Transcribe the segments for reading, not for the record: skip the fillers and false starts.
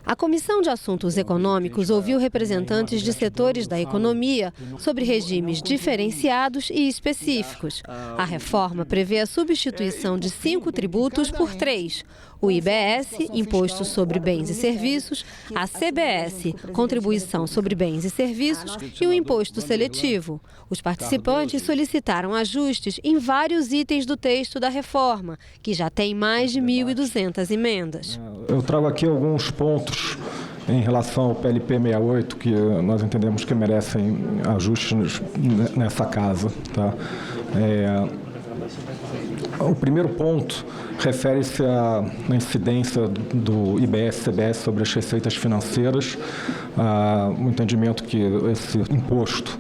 A Comissão de Assuntos Econômicos ouviu representantes de setores da economia sobre regimes diferenciados e específicos. A reforma prevê a substituição de 5 tributos por 3. O IBS, Imposto sobre Bens e Serviços, a CBS, Contribuição sobre Bens e Serviços, e o Imposto Seletivo. Os participantes solicitaram ajustes em vários itens do texto da reforma, que já tem mais de 1.200 emendas. Eu trago aqui alguns pontos em relação ao PLP 68 que nós entendemos que merecem ajustes nessa casa. Tá? O primeiro ponto refere-se à incidência do IBS-CBS sobre as receitas financeiras, o entendimento que esse imposto,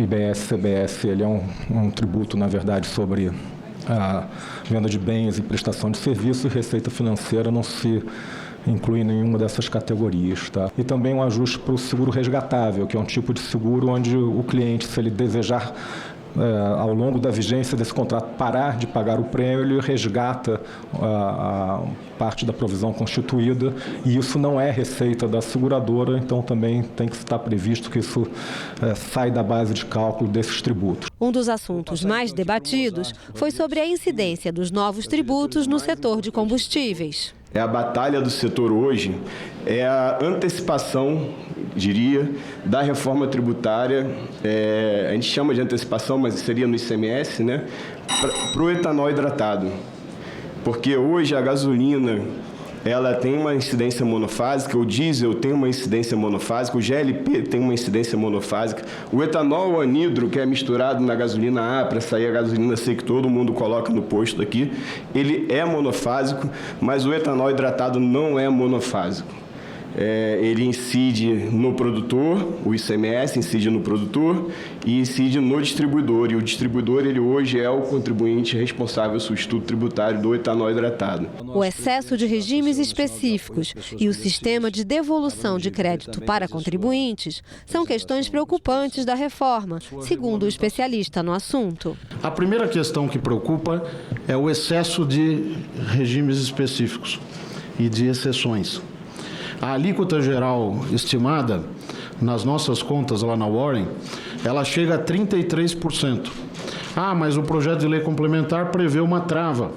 IBS-CBS, ele é um tributo, na verdade, sobre a venda de bens e prestação de serviços, e receita financeira não se inclui nenhuma dessas categorias. Tá? E também um ajuste para o seguro resgatável, que é um tipo de seguro onde o cliente, se ele desejar, ao longo da vigência desse contrato, parar de pagar o prêmio, ele resgata a parte da provisão constituída, e isso não é receita da seguradora, então também tem que estar previsto que isso sai da base de cálculo desses tributos. Um dos assuntos mais debatidos foi sobre a incidência dos novos tributos no setor de combustíveis. A batalha do setor hoje é a antecipação, diria, da reforma tributária, a gente chama de antecipação, mas seria no ICMS, né, para o etanol hidratado. Porque hoje a gasolina, ela tem uma incidência monofásica, o diesel tem uma incidência monofásica, o GLP tem uma incidência monofásica, o etanol anidro, que é misturado na gasolina A para sair a gasolina C que todo mundo coloca no posto aqui, ele é monofásico, mas o etanol hidratado não é monofásico. Ele incide no produtor, o ICMS incide no produtor e incide no distribuidor. E o distribuidor, ele hoje é o contribuinte responsável substituto tributário do etanol hidratado. O excesso de regimes específicos e o sistema de devolução de crédito para contribuintes são questões preocupantes da reforma, segundo o especialista no assunto. A primeira questão que preocupa é o excesso de regimes específicos e de exceções. A alíquota geral estimada nas nossas contas lá na Warren, ela chega a 33%. Mas o projeto de lei complementar prevê uma trava.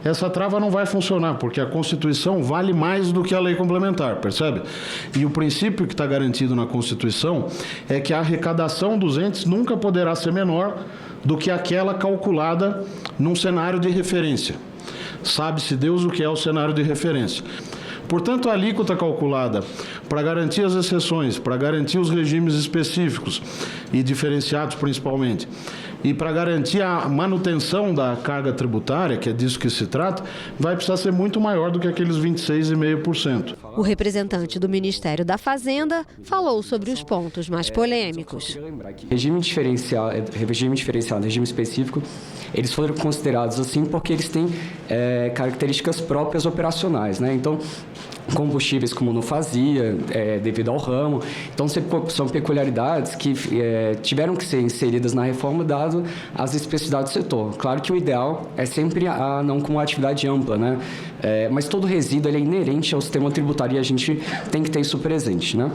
Essa trava não vai funcionar, porque a Constituição vale mais do que a lei complementar, percebe? E o princípio que está garantido na Constituição é que a arrecadação dos entes nunca poderá ser menor do que aquela calculada num cenário de referência. Sabe-se Deus o que é o cenário de referência. Portanto, a alíquota calculada para garantir as exceções, para garantir os regimes específicos e diferenciados principalmente, e para garantir a manutenção da carga tributária, que é disso que se trata, vai precisar ser muito maior do que aqueles 26,5%. O representante do Ministério da Fazenda falou sobre os pontos mais polêmicos. Regime diferencial, regime específico, eles foram considerados assim porque eles têm características próprias operacionais, né? Então, combustíveis como não fazia, devido ao ramo. Então, são peculiaridades que tiveram que ser inseridas na reforma, dado as especificidades do setor. Claro que o ideal é sempre não como uma atividade ampla, né? Mas todo resíduo ele é inerente ao sistema tributário e a gente tem que ter isso presente, né?